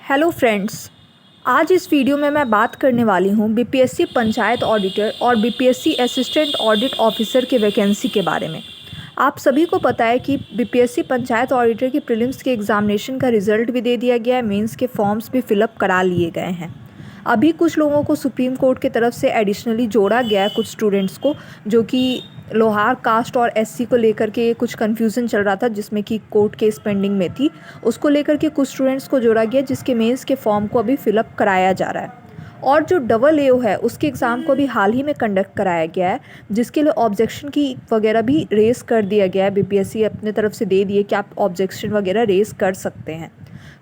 Hello friends. आज इस video में मैं बात करने वाली हूँ बीपीएससी पंचायत ऑडिटर और बीपीएससी असिस्टेंट ऑडिट ऑफिसर के वैकेंसी के बारे में। आप सभी को पता है कि बीपीएससी पंचायत ऑडिटर की प्रीलिम्स के एग्जामिनेशन का रिजल्ट भी दे दिया गया है, मेंस के फॉर्म्स भी फिलअप करा लिए गए हैं। अभी कुछ लोगों को सुप्रीम कोर्ट की तरफ से एडिशनली जोड़ा गया है, कुछ स्टूडेंट्स को, जो कि लोहार कास्ट और एससी को लेकर के कुछ कन्फ्यूज़न चल रहा था, जिसमें कि कोर्ट केस पेंडिंग में थी। उसको लेकर के कुछ स्टूडेंट्स को जोड़ा गया, जिसके मेंस के फॉर्म को अभी फिलअप कराया जा रहा है। और जो डबल एओ है उसके एग्ज़ाम को भी हाल ही में कंडक्ट कराया गया है, जिसके लिए ऑब्जेक्शन की वगैरह भी रेज़ कर दिया गया है। बीपीएससी अपने तरफ से दे दिए कि आप ऑब्जेक्शन वगैरह रेज़ कर सकते हैं।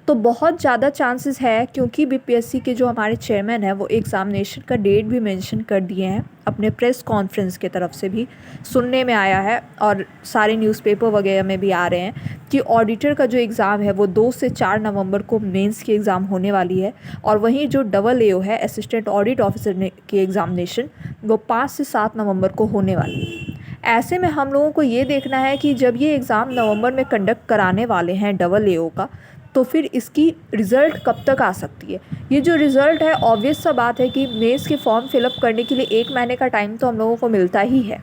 तो बहुत ज़्यादा चांसेस है, क्योंकि बीपीएससी के जो हमारे चेयरमैन हैं वो एग्ज़ामिनेशन का डेट भी मेंशन कर दिए हैं अपने प्रेस कॉन्फ्रेंस के तरफ से भी सुनने में आया है, और सारे न्यूज़पेपर वगैरह में भी आ रहे हैं कि ऑडिटर का जो एग्ज़ाम है वो 2 से 4 नवंबर को मेंस की एग्ज़ाम होने वाली है। और वहीं जो डबल एओ है असिस्टेंट ऑडिट ऑफिसर की एग्ज़ामिनेशन वो 5 से 7 नवंबर को होने वाली है। ऐसे में हम लोगों को ये देखना है कि जब ये एग्ज़ाम नवंबर में कंडक्ट कराने वाले हैं डबल एओ का, तो फिर इसकी रिज़ल्ट कब तक आ सकती है। ये जो रिज़ल्ट है, ऑब्वियस सा बात है कि मेंस के फॉर्म फिलअप करने के लिए 1 महीने का टाइम तो हम लोगों को मिलता ही है।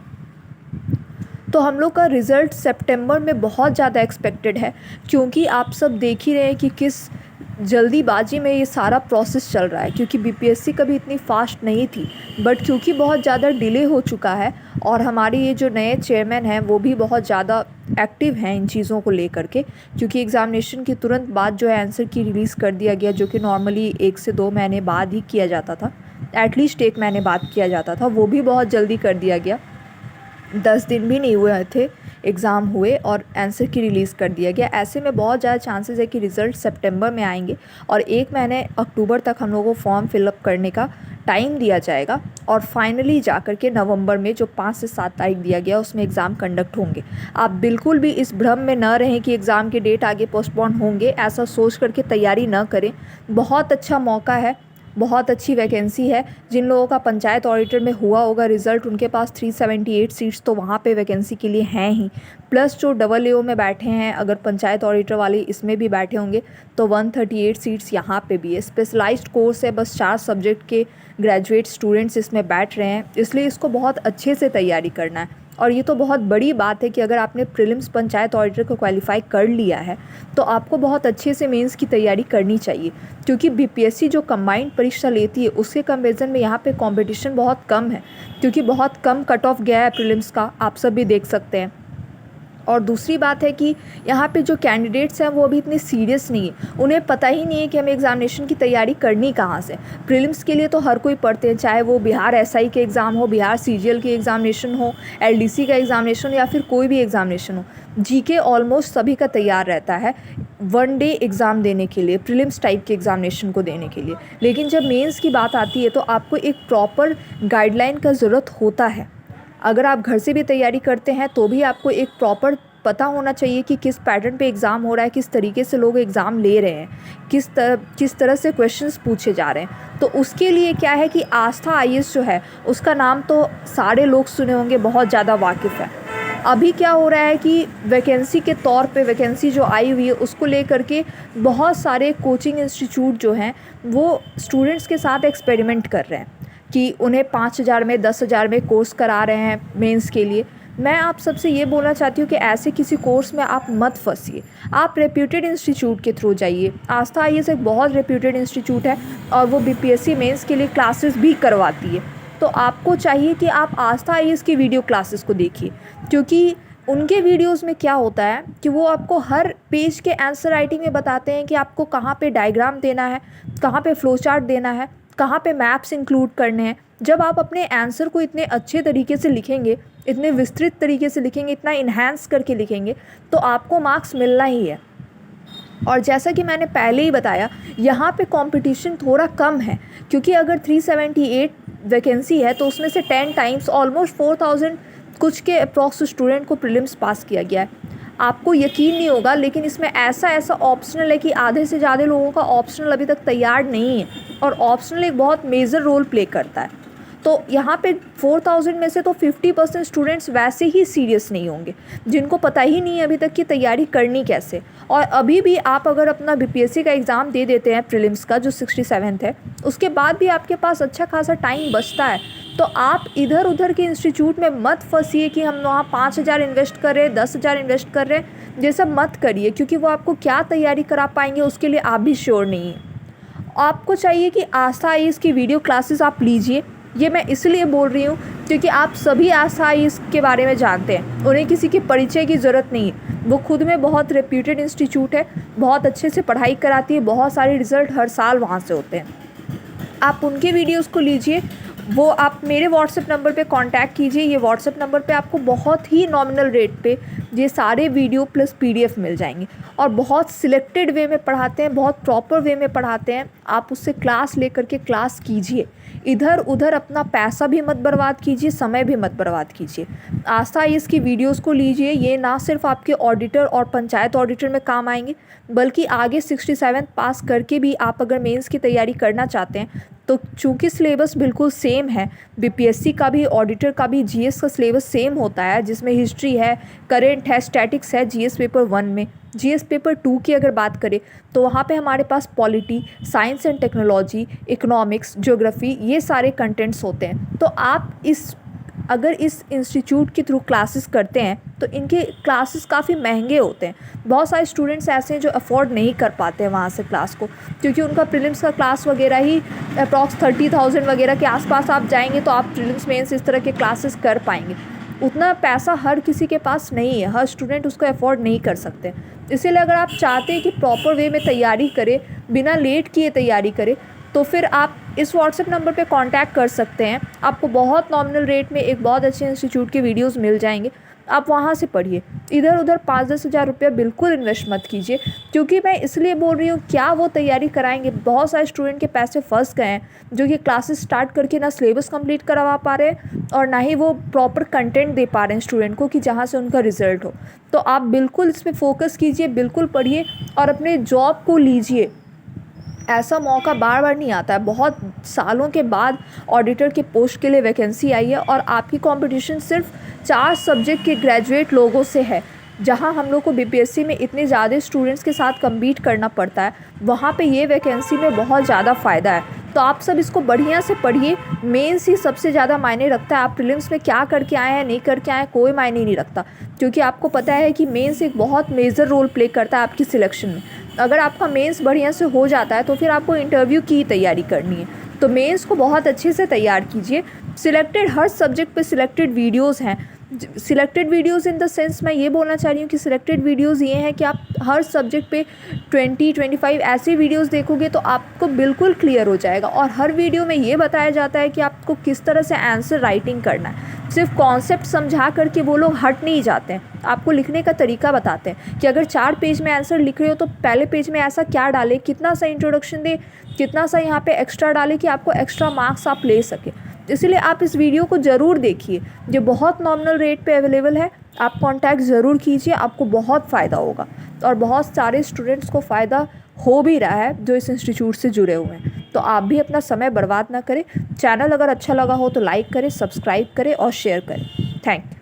तो हम लोग का रिज़ल्ट सितंबर में बहुत ज़्यादा एक्सपेक्टेड है, क्योंकि आप सब देख ही रहे हैं कि किस जल्दीबाजी में ये सारा प्रोसेस चल रहा है। क्योंकि बीपीएससी कभी इतनी फास्ट नहीं थी, बट क्योंकि बहुत ज़्यादा डिले हो चुका है और हमारे ये जो नए चेयरमैन हैं वो भी बहुत ज़्यादा एक्टिव हैं इन चीज़ों को लेकर के। क्योंकि एग्ज़ामिनेशन के तुरंत बाद जो है आंसर की रिलीज़ कर दिया गया, जो कि नॉर्मली 1 से 2 महीने बाद ही किया जाता था, एटलीस्ट 1 महीने बाद किया जाता था, वो भी बहुत जल्दी कर दिया गया। 10 दिन भी नहीं हुए थे एग्ज़ाम हुए और आंसर की रिलीज़ कर दिया गया। ऐसे में बहुत ज़्यादा चांसेस है कि रिज़ल्ट सितंबर में आएंगे और 1 महीने अक्टूबर तक हम लोगों को फॉर्म फिलअप करने का टाइम दिया जाएगा, और फाइनली जाकर के नवंबर में जो 5 से 7 तारीख दिया गया उसमें एग्ज़ाम कंडक्ट होंगे। आप बिल्कुल भी इस भ्रम में न रहें कि एग्ज़ाम के डेट आगे पोस्टपोन होंगे, ऐसा सोच करके तैयारी न करें। बहुत अच्छा मौका है, बहुत अच्छी वैकेंसी है। जिन लोगों का पंचायत ऑडिटर में हुआ होगा रिज़ल्ट, उनके पास 378 सीट्स तो वहाँ पे वैकेंसी के लिए हैं ही, प्लस जो डबल एओ में बैठे हैं, अगर पंचायत ऑडिटर वाले इसमें भी बैठे होंगे तो 138 सीट्स यहाँ पे भी है। स्पेशलाइज्ड कोर्स है, बस 4 सब्जेक्ट के ग्रेजुएट स्टूडेंट्स इसमें बैठ रहे हैं, इसलिए इसको बहुत अच्छे से तैयारी करना है। और ये तो बहुत बड़ी बात है कि अगर आपने प्रीलिम्स पंचायत ऑडिटर को क्वालिफाई कर लिया है तो आपको बहुत अच्छे से मेंस की तैयारी करनी चाहिए। क्योंकि बीपीएससी जो कंबाइंड परीक्षा लेती है उसके कंपैरिजन में यहाँ पे कंपटीशन बहुत कम है, क्योंकि बहुत कम कट ऑफ गया है प्रीलिम्स का, आप सब भी देख सकते हैं। और दूसरी बात है कि यहाँ पे जो कैंडिडेट्स हैं वो अभी इतने सीरियस नहीं है, उन्हें पता ही नहीं है कि हमें एग्ज़ामिनेशन की तैयारी करनी कहाँ से। प्रीलिम्स के लिए तो हर कोई पढ़ते हैं, चाहे वो बिहार एसआई के एग्ज़ाम हो, बिहार सीजीएल के एग्ज़ामिनेशन हो, एलडीसी का एग्ज़ामिनेशन हो, या फिर कोई भी एग्ज़ामिनेशन हो। जीके ऑलमोस्ट सभी का तैयार रहता है वन डे एग्ज़ाम देने के लिए, प्रीलिम्स टाइप के एग्ज़ामिनेशन को देने के लिए। लेकिन जब मेंस की बात आती है तो आपको एक प्रॉपर गाइडलाइन का ज़रूरत होता है। अगर आप घर से भी तैयारी करते हैं तो भी आपको एक प्रॉपर पता होना चाहिए कि किस पैटर्न पे एग्ज़ाम हो रहा है, किस तरीके से लोग एग्ज़ाम ले रहे हैं, किस तरह से क्वेश्चंस पूछे जा रहे हैं। तो उसके लिए क्या है कि आस्था आईएएस जो है उसका नाम तो सारे लोग सुने होंगे, बहुत ज़्यादा वाकिफ़ है। अभी क्या हो रहा है कि वैकेंसी के तौर पे वैकेंसी जो आई हुई है उसको लेकर के बहुत सारे कोचिंग इंस्टीट्यूट जो हैं वो स्टूडेंट्स के साथ एक्सपेरिमेंट कर रहे हैं कि उन्हें 5,000 में 10,000 में कोर्स करा रहे हैं मेंस के लिए। मैं आप सबसे ये बोलना चाहती हूँ कि ऐसे किसी कोर्स में आप मत फंसिए, आप रेप्यूटेड इंस्टीट्यूट के थ्रू जाइए। आस्था आईएएस एक बहुत रेप्यूटेड इंस्टीट्यूट है और वो बीपीएससी मेंस के लिए क्लासेस भी करवाती है। तो आपको चाहिए कि आप आस्था आईएएस की वीडियो क्लासेस को देखिए, क्योंकि उनके वीडियोस में क्या होता है कि वो आपको हर पेज के आंसर राइटिंग में बताते हैं कि आपको कहाँ पे डायग्राम देना है, कहाँ पे फ्लो चार्ट देना है, कहाँ पे मैप्स इंक्लूड करने हैं। जब आप अपने आंसर को इतने अच्छे तरीके से लिखेंगे, इतने विस्तृत तरीके से लिखेंगे, इतना इन्हांस करके लिखेंगे, तो आपको मार्क्स मिलना ही है। और जैसा कि मैंने पहले ही बताया, यहाँ पे कंपटीशन थोड़ा कम है, क्योंकि अगर 378 वैकेंसी है तो उसमें से 10 टाइम्स ऑलमोस्ट 4,000 कुछ के अप्रॉक्स स्टूडेंट को प्रीलिम्स पास किया गया है। आपको यकीन नहीं होगा, लेकिन इसमें ऐसा ऑप्शनल है कि आधे से ज़्यादा लोगों का ऑप्शनल अभी तक तैयार नहीं है, और ऑप्शनल एक बहुत मेजर रोल प्ले करता है। तो यहाँ पे 4000 में से तो 50% स्टूडेंट्स वैसे ही सीरियस नहीं होंगे, जिनको पता ही नहीं है अभी तक कि तैयारी करनी कैसे। और अभी भी आप अगर अपना बीपीएससी का एग्ज़ाम दे देते हैं प्रीलिम्स का जो 67th है, उसके बाद भी आपके पास अच्छा खासा टाइम बचता है, तो आप इधर उधर के इंस्टीट्यूट में मत फंसिए कि हम वहाँ 5000 इन्वेस्ट कर रहे हैं, 10,000 इन्वेस्ट कर रहे हैं, ये सब मत करिए, क्योंकि वो आपको क्या तैयारी करा पाएंगे उसके लिए आप भी श्योर नहीं हैं। आपको चाहिए कि आस्था आईएएस की वीडियो क्लासेस आप लीजिए। ये मैं इसलिए बोल रही हूँ क्योंकि आप सभी आस्था आईएएस के बारे में जानते हैं, उन्हें किसी के परिचय की ज़रूरत नहीं है। वो खुद में बहुत रेप्यूटेड इंस्टीट्यूट है, बहुत अच्छे से पढ़ाई कराती है, बहुत सारे रिज़ल्ट हर साल वहाँ से होते हैं। आप उनके वीडियोज़ को लीजिए, वो आप मेरे व्हाट्सएप नंबर पे कांटेक्ट कीजिए। ये व्हाट्सएप नंबर पे आपको बहुत ही नॉमिनल रेट पे ये सारे वीडियो प्लस पीडीएफ मिल जाएंगे, और बहुत सिलेक्टेड वे में पढ़ाते हैं, बहुत प्रॉपर वे में पढ़ाते हैं। आप उससे क्लास लेकर के क्लास कीजिए, इधर उधर अपना पैसा भी मत बर्बाद कीजिए, समय भी मत बर्बाद कीजिए। आस्था आईएएस की वीडियोज़ को लीजिए, ये ना सिर्फ आपके ऑडिटर और पंचायत ऑडिटर में काम आएंगे, बल्कि आगे 67 पास करके भी आप अगर मेंस की तैयारी करना चाहते हैं, तो चूँकि सिलेबस बिल्कुल सेम है, बीपीएससी का भी ऑडिटर का भी जीएस का सिलेबस सेम होता है, जिसमें हिस्ट्री है, करेंट है, स्टैटिक्स है जीएस पेपर 1 में। जीएस पेपर 2 की अगर बात करें तो वहाँ पे हमारे पास polity, science and technology, economics, geography, ये सारे कंटेंट्स होते हैं। तो आप अगर इस इंस्टीट्यूट के थ्रू क्लासेस करते हैं तो इनके क्लासेस काफ़ी महंगे होते हैं। बहुत सारे स्टूडेंट्स ऐसे हैं जो अफोर्ड नहीं कर पाते हैं वहाँ से क्लास को, क्योंकि उनका प्रीलिम्स का क्लास वगैरह ही अप्रॉक्स 30,000 वगैरह के आसपास आप जाएंगे तो आप प्रीलिम्स मेंस इस तरह के क्लासेस कर पाएंगे। उतना पैसा हर किसी के पास नहीं है, हर स्टूडेंट उसको अफोर्ड नहीं कर सकते। इसीलिए अगर आप चाहते हैं कि प्रॉपर वे में तैयारी करें, बिना लेट किए तैयारी करें, तो फिर आप इस व्हाट्सएप नंबर पे कांटेक्ट कर सकते हैं। आपको बहुत नॉमिनल रेट में एक बहुत अच्छे इंस्टीट्यूट के वीडियोस मिल जाएंगे, आप वहाँ से पढ़िए। इधर उधर 5-10 हज़ार रुपया बिल्कुल इन्वेस्ट मत कीजिए, क्योंकि मैं इसलिए बोल रही हूँ, क्या वो तैयारी कराएंगे। बहुत सारे स्टूडेंट के पैसे फंस गए हैं, जो कि क्लासेस स्टार्ट करके ना सिलेबस कंप्लीट करवा पा रहे हैं और ना ही वो प्रॉपर कंटेंट दे पा रहे हैं स्टूडेंट को कि जहाँ से उनका रिजल्ट हो। तो आप बिल्कुल इस पर फोकस कीजिए, बिल्कुल पढ़िए और अपने जॉब को लीजिए। ऐसा मौका बार बार नहीं आता है। बहुत सालों के बाद ऑडिटर के पोस्ट के लिए वैकेंसी आई है, और आपकी कंपटीशन सिर्फ 4 सब्जेक्ट के ग्रेजुएट लोगों से है। जहां हम लोग को बीपीएससी में इतने ज़्यादा स्टूडेंट्स के साथ कम्पीट करना पड़ता है, वहां पे ये वैकेंसी में बहुत ज़्यादा फ़ायदा है। तो आप सब इसको बढ़िया से पढ़िए। मेंस ही सबसे ज़्यादा मायने रखता है। आप प्रीलिम्स में क्या करके आए हैं, नहीं करके आए हैं, कोई मायने नहीं रखता, क्योंकि आपको पता है कि मेंस एक बहुत मेजर रोल प्ले करता है आपकी सिलेक्शन में। अगर आपका मेंस बढ़िया से हो जाता है तो फिर आपको इंटरव्यू की तैयारी करनी है, तो मेंस को बहुत अच्छे से तैयार कीजिए। सिलेक्टेड हर सब्जेक्ट पे सिलेक्टेड वीडियोस हैं। Selected videos in the sense मैं ये बोलना चाह रही हूँ कि सिलेक्टेड वीडियोस ये हैं कि आप हर सब्जेक्ट पे 20-25 ऐसे वीडियोस देखोगे तो आपको बिल्कुल क्लियर हो जाएगा। और हर वीडियो में ये बताया जाता है कि आपको किस तरह से आंसर राइटिंग करना है। सिर्फ कॉन्सेप्ट समझा करके वो लोग हट नहीं जाते हैं, आपको लिखने का तरीका बताते हैं कि अगर 4 पेज में आंसर लिख रहे हो तो पहले पेज में ऐसा क्या डालें, कितना सा इंट्रोडक्शन दे, कितना सा यहाँ पे एक्स्ट्रा डालें कि आपको एक्स्ट्रा मार्क्स आप ले सके। इसलिए आप इस वीडियो को ज़रूर देखिए, जो बहुत नॉमिनल रेट पे अवेलेबल है। आप कांटेक्ट ज़रूर कीजिए, आपको बहुत फ़ायदा होगा और बहुत सारे स्टूडेंट्स को फ़ायदा हो भी रहा है जो इस इंस्टीट्यूट से जुड़े हुए हैं। तो आप भी अपना समय बर्बाद ना करें। चैनल अगर अच्छा लगा हो तो लाइक करें, सब्सक्राइब करें और शेयर करें। Thank you.